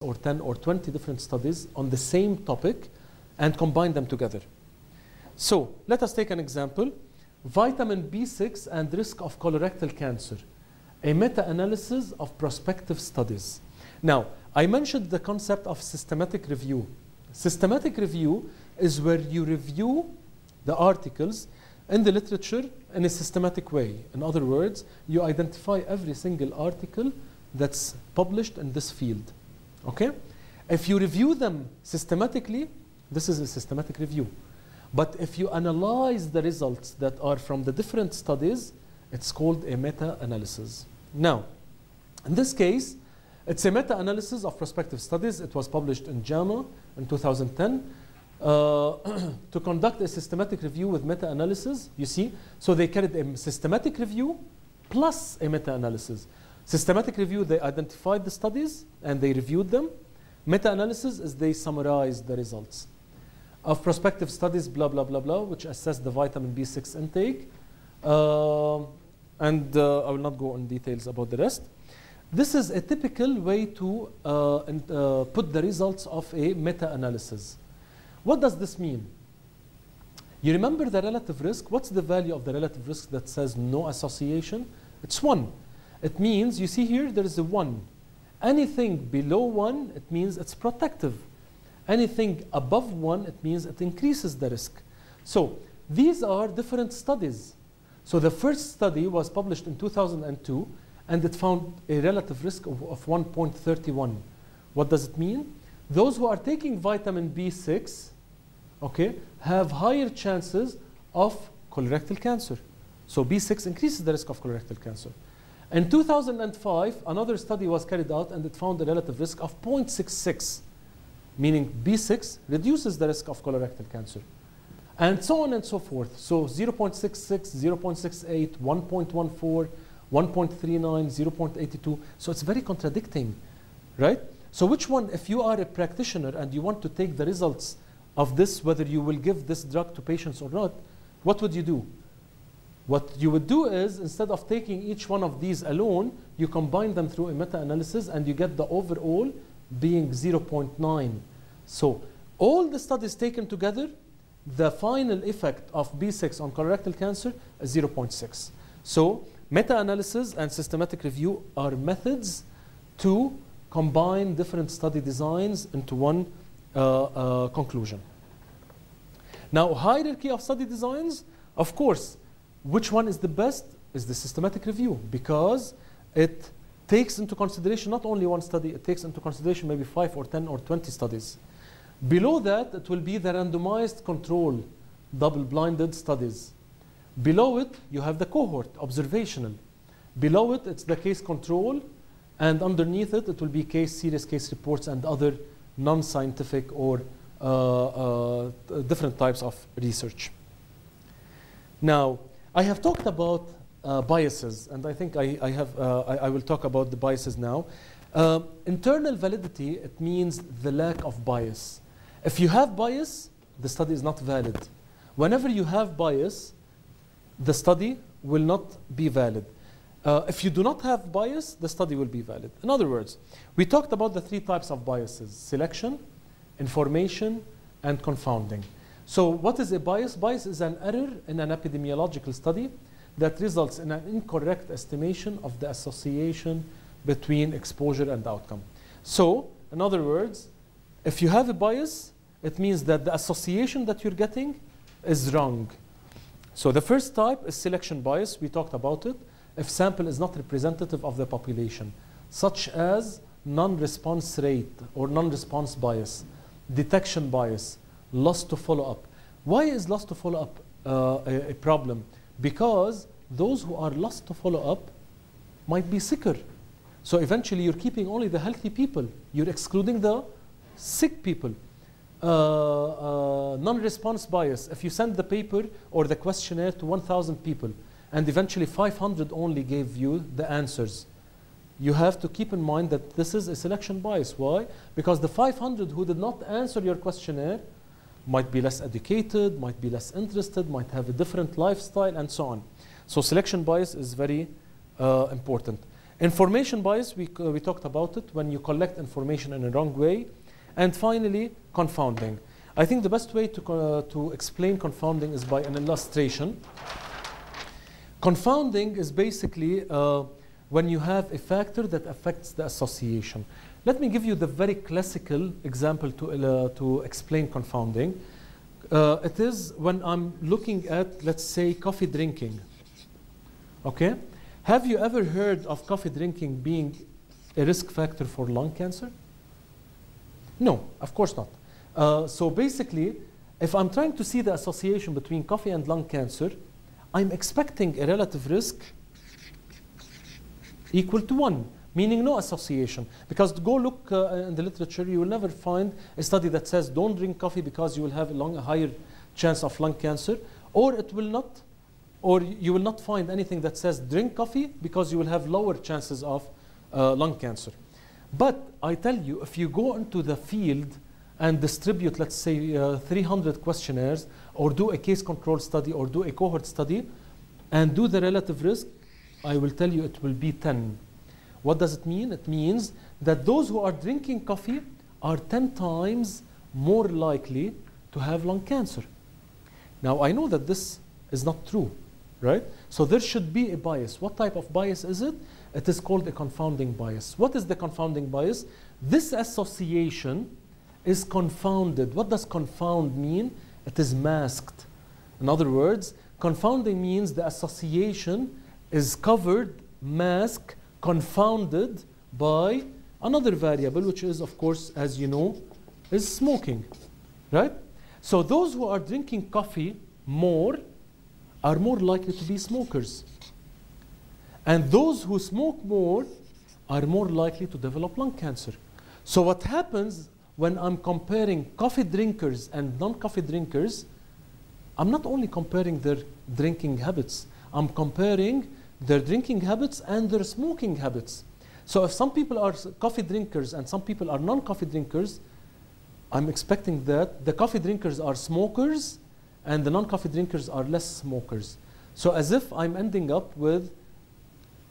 or 10 or 20 different studies on the same topic and combine them together. So let us take an example. Vitamin B6 and risk of colorectal cancer, a meta-analysis of prospective studies. Now, I mentioned the concept of systematic review. Systematic review is where you review the articles in the literature in a systematic way. In other words, you identify every single article that's published in this field. Okay? If you review them systematically, this is a systematic review. But if you analyze the results that are from the different studies, it's called a meta-analysis. Now, in this case, it's a meta-analysis of prospective studies. It was published in JAMA in 2010 to conduct a systematic review with meta-analysis, you see. So they carried a systematic review plus a meta-analysis. Systematic review, they identified the studies and they reviewed them. Meta-analysis is they summarized the results of prospective studies, blah, blah, blah, blah, which assess the vitamin B6 intake. I will not go in details about the rest. This is a typical way to put the results of a meta-analysis. What does this mean? You remember the relative risk? What's the value of the relative risk that says no association? It's 1. It means, you see here, there is a 1. Anything below 1, it means it's protective. Anything above 1, it means it increases the risk. So these are different studies. So the first study was published in 2002, and it found a relative risk of 1.31. What does it mean? Those who are taking vitamin B6, okay, have higher chances of colorectal cancer. So B6 increases the risk of colorectal cancer. In 2005, another study was carried out, and it found a relative risk of 0.66. Meaning B6 reduces the risk of colorectal cancer. And so on and so forth. So 0.66, 0.68, 1.14, 1.39, 0.82. So it's very contradicting, right? So which one, if you are a practitioner and you want to take the results of this, whether you will give this drug to patients or not, what would you do? What you would do is, instead of taking each one of these alone, you combine them through a meta-analysis and you get the overall being 0.9. So all the studies taken together, the final effect of B6 on colorectal cancer is 0.6. So meta-analysis and systematic review are methods to combine different study designs into one conclusion. Now, hierarchy of study designs, of course, which one is the best is the systematic review, because it takes into consideration not only one study, it takes into consideration maybe 5 or 10 or 20 studies. Below that, it will be the randomized control, double-blinded studies. Below it, you have the cohort, observational. Below it, it's the case control, and underneath it, it will be serious case reports and other non-scientific or different types of research. Now, I have talked about biases, and I think I will talk about the biases now. Internal validity, it means the lack of bias. If you have bias, the study is not valid. Whenever you have bias, the study will not be valid. If you do not have bias, the study will be valid. In other words, we talked about the 3 types of biases: selection, information, and confounding. So what is a bias? Bias is an error in an epidemiological study that results in an incorrect estimation of the association between exposure and outcome. So, in other words, if you have a bias, it means that the association that you're getting is wrong. So the first type is selection bias. We talked about it. If sample is not representative of the population, such as non-response rate or non-response bias, detection bias, loss to follow-up. Why is loss to follow-up a problem? Because those who are lost to follow-up might be sicker. So eventually you're keeping only the healthy people. You're excluding the sick people. Non-response bias. If you send the paper or the questionnaire to 1,000 people and eventually 500 only gave you the answers, you have to keep in mind that this is a selection bias. Why? Because the 500 who did not answer your questionnaire might be less educated, might be less interested, might have a different lifestyle, and so on. So selection bias is very important. Information bias, we talked about it, when you collect information in a wrong way. And finally, confounding. I think the best way to explain confounding is by an illustration. Confounding is basically when you have a factor that affects the association. Let me give you the very classical example to explain confounding. It is when I'm looking at, let's say, coffee drinking. Okay? Have you ever heard of coffee drinking being a risk factor for lung cancer? No, of course not. So basically, if I'm trying to see the association between coffee and lung cancer, I'm expecting a relative risk equal to 1, meaning no association. Because go look in the literature, you will never find a study that says don't drink coffee because you will have a higher chance of lung cancer, or it will not, or you will not find anything that says drink coffee because you will have lower chances of lung cancer. But I tell you, if you go into the field and distribute, let's say, 300 questionnaires, or do a case control study, or do a cohort study, and do the relative risk, I will tell you it will be 10. What does it mean? It means that those who are drinking coffee are 10 times more likely to have lung cancer. Now, I know that this is not true, right? So there should be a bias. What type of bias is it? It is called a confounding bias. What is the confounding bias? This association is confounded. What does confound mean? It is masked. In other words, confounding means the association is covered, masked, confounded by another variable, which is, of course, as you know, is smoking, right? So those who are drinking coffee more are more likely to be smokers. And those who smoke more are more likely to develop lung cancer. So what happens when I'm comparing coffee drinkers and non-coffee drinkers, I'm not only comparing their drinking habits, I'm comparing their drinking habits and their smoking habits. So if some people are coffee drinkers and some people are non-coffee drinkers, I'm expecting that the coffee drinkers are smokers and the non-coffee drinkers are less smokers. So as if I'm ending up with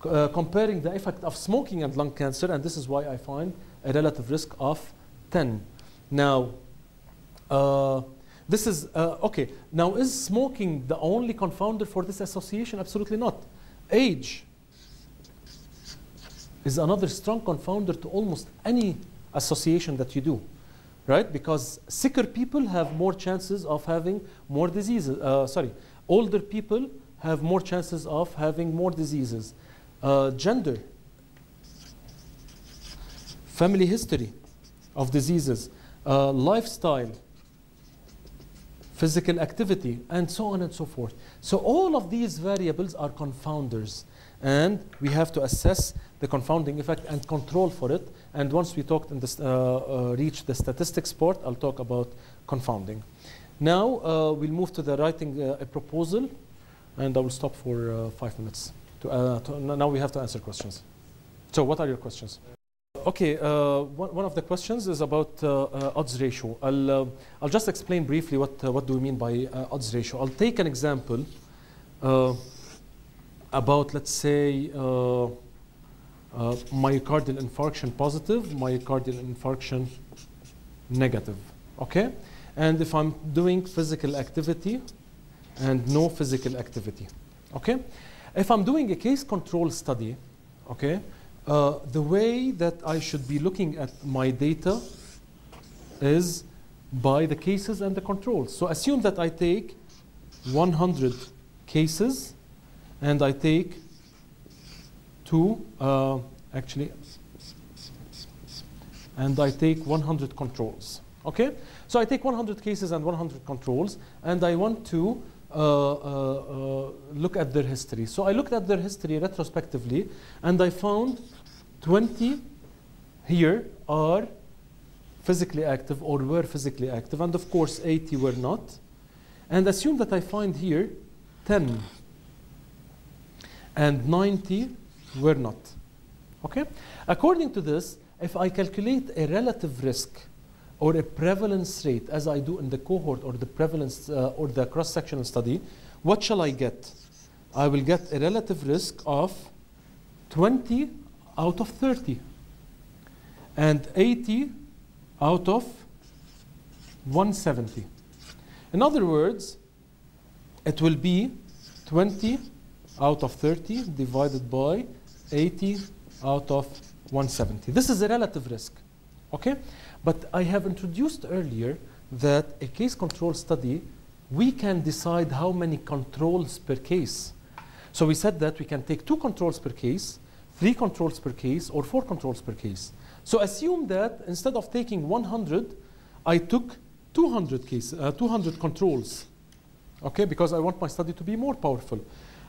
comparing the effect of smoking and lung cancer, and this is why I find a relative risk of 10. Now, this is, okay, now is smoking the only confounder for this association? Absolutely not. Age is another strong confounder to almost any association that you do, right? Because sicker people have more chances of having more diseases. Older people have more chances of having more diseases. Gender, family history of diseases, lifestyle, physical activity, and so on and so forth. So all of these variables are confounders, and we have to assess the confounding effect and control for it. And once we talked in this, reach the statistics part, I'll talk about confounding. Now we'll move to the writing a proposal, and I will stop for 5 minutes. Now we have to answer questions. So what are your questions? Okay, one of the questions is about odds ratio. I'll just explain briefly what do we mean by odds ratio. I'll take an example about, let's say, myocardial infarction positive, myocardial infarction negative, okay? And if I'm doing physical activity and no physical activity, okay? If I'm doing a case control study, okay, the way that I should be looking at my data is by the cases and the controls. So assume that I take 100 cases and I take and I take 100 controls, okay? So I take 100 cases and 100 controls, and I want to look at their history. So I looked at their history retrospectively, and I found 20 here are physically active or were physically active, and of course 80 were not. And assume that I find here 10 and 90 were not, okay? According to this, if I calculate a relative risk or a prevalence rate, as I do in the cohort or the prevalence or the cross-sectional study, what shall I get? I will get a relative risk of 20 out of 30. And 80 out of 170. In other words, it will be 20 out of 30 divided by 80 out of 170. This is a relative risk, okay? But I have introduced earlier that a case control study, we can decide how many controls per case. So we said that we can take 2 controls per case, 3 controls per case, or 4 controls per case. So assume that instead of taking 100, I took 200 controls, okay? Because I want my study to be more powerful.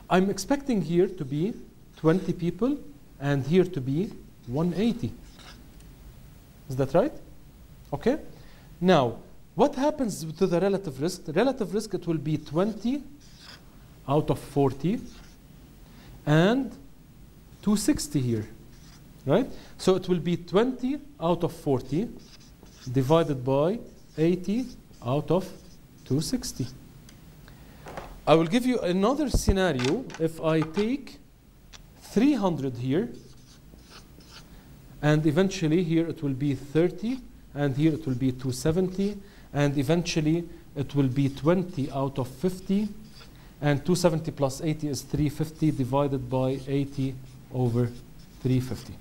I'm expecting here to be 20 people and here to be 180. Is that right? Okay. Now, what happens to the relative risk? The relative risk, it will be 20 out of 40 and 260 here, right? So it will be 20 out of 40 divided by 80 out of 260. I will give you another scenario. If I take 300 here, and eventually here it will be 30, and here it will be 270, and eventually it will be 20 out of 50, and 270 plus 80 is 350 divided by 80 over 350.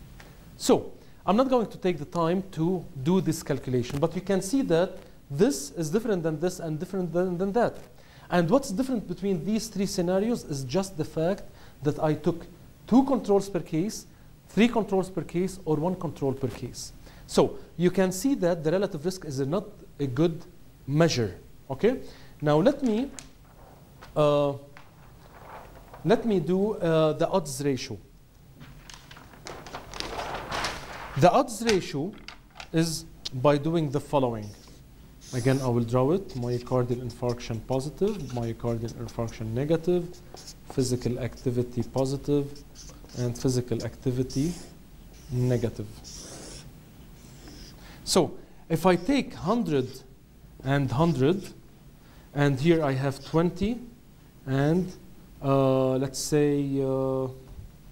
So I'm not going to take the time to do this calculation, but you can see that this is different than this and different than that. And what's different between these 3 scenarios is just the fact that I took 2 controls per case, 3 controls per case, or 1 control per case. So you can see that the relative risk is not a good measure. Okay. Now let me do the odds ratio. The odds ratio is by doing the following. Again, I will draw it. Myocardial infarction positive, myocardial infarction negative, physical activity positive, and physical activity negative. So if I take 100 and 100, and here I have 20, and let's say,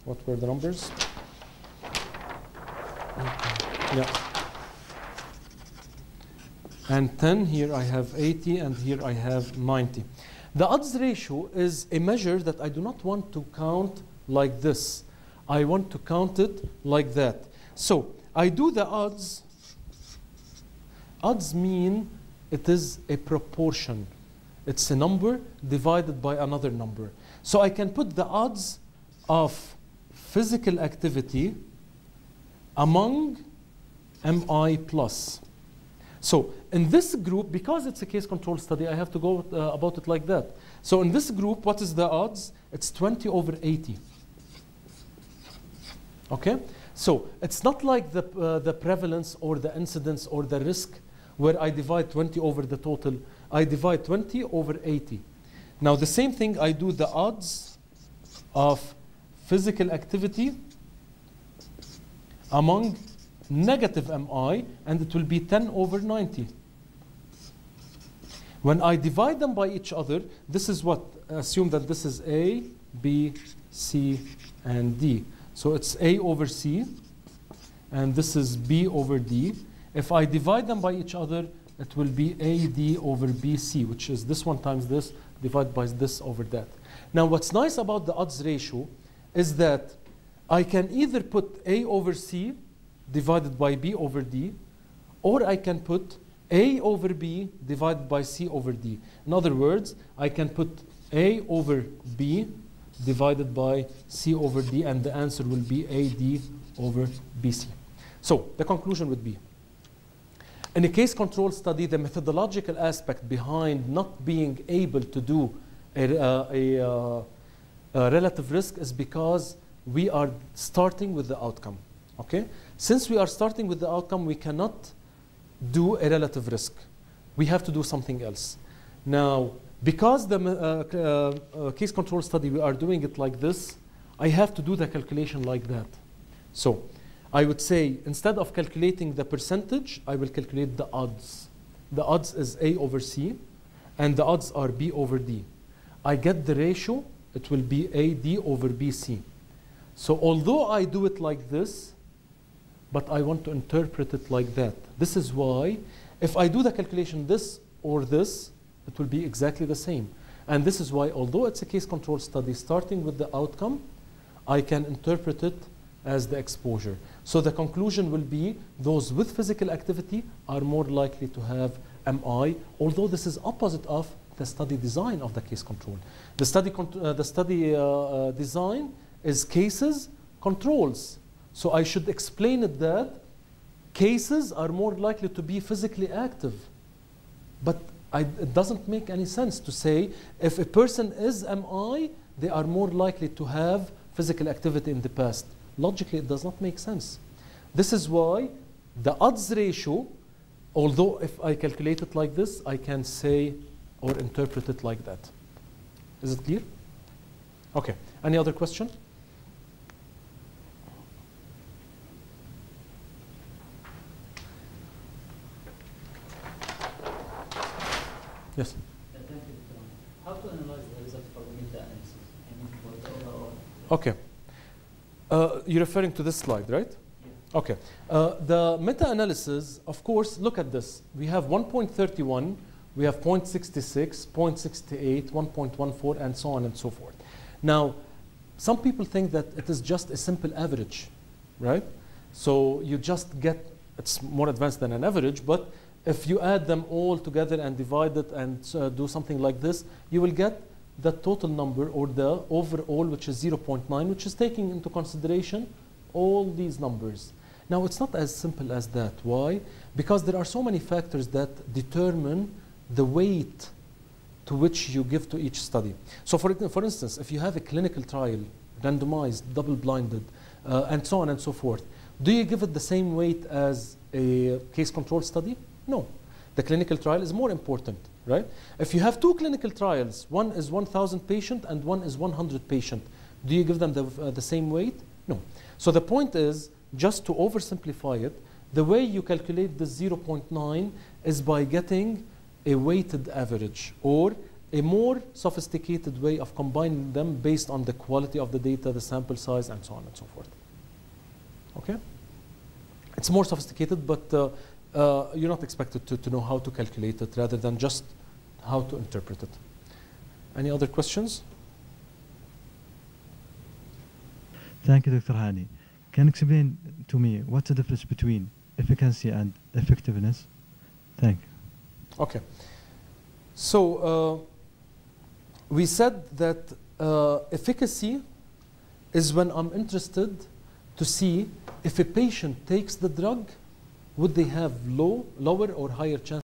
what were the numbers? Yeah. And 10, here I have 80, and here I have 90. The odds ratio is a measure that I do not want to count like this. I want to count it like that. So I do the odds. Odds mean it is a proportion. It's a number divided by another number. So I can put the odds of physical activity among MI plus. So in this group, because it's a case control study, I have to go about it like that. So in this group, what is the odds? It's 20 over 80. Okay? So it's not like the prevalence or the incidence or the risk where I divide 20 over the total. I divide 20 over 80. Now the same thing, I do the odds of physical activity among negative MI, and it will be 10 over 90. When I divide them by each other, this is what? Assume that this is A, B, C, and D. So it's A over C, and this is B over D. If I divide them by each other, it will be AD over BC, which is this one times this, divided by this over that. Now what's nice about the odds ratio is that I can either put A over C divided by B over D, or I can put A over B divided by C over D. In other words, I can put A over B divided by C over D, and the answer will be AD over BC. So the conclusion would be, in a case control study, the methodological aspect behind not being able to do a relative risk is because we are starting with the outcome. Okay? Since we are starting with the outcome, we cannot do a relative risk. We have to do something else. Now, because the case control study, we are doing it like this, I have to do the calculation like that. So I would say, instead of calculating the percentage, I will calculate the odds. The odds is A over C, and the odds are B over D. I get the ratio, it will be AD over BC. So although I do it like this, but I want to interpret it like that. This is why if I do the calculation this or this, it will be exactly the same. And this is why, although it's a case control study, starting with the outcome, I can interpret it as the exposure. So the conclusion will be those with physical activity are more likely to have MI, although this is opposite of the study design of the case control. The study design is cases, controls. So I should explain it that cases are more likely to be physically active. But it doesn't make any sense to say if a person is MI, they are more likely to have physical activity in the past. Logically, it does not make sense. This is why the odds ratio, although if I calculate it like this, I can say or interpret it like that. Is it clear? Okay. Any other question? Yes. How to analyze the result for the meta-analysis? Okay. You're referring to this slide, right? Yeah. Okay. The meta-analysis, of course, look at this. We have 1.31, we have 0.66, 0.68, 1.14, and so on and so forth. Now, some people think that it is just a simple average, right? So you just get, it's more advanced than an average, but if you add them all together and divide it and do something like this, you will get the total number or the overall, which is 0.9, which is taking into consideration all these numbers. Now, it's not as simple as that. Why? Because there are so many factors that determine the weight to which you give to each study. So for instance, if you have a clinical trial, randomized, double-blinded, and so on and so forth, do you give it the same weight as a case control study? No. The clinical trial is more important, right? If you have two clinical trials, one is 1,000 patient and one is 100 patient, do you give them the same weight? No. So the point is, just to oversimplify it, the way you calculate the 0.9 is by getting a weighted average or a more sophisticated way of combining them based on the quality of the data, the sample size, and so on and so forth. Okay? It's more sophisticated, but you're not expected to know how to calculate it rather than just how to interpret it. Any other questions? Thank you, Dr. Hani. Can you explain to me what's the difference between efficacy and effectiveness? Thank you. Okay. So we said that efficacy is when I'm interested to see if a patient takes the drug, would they have lower or higher chance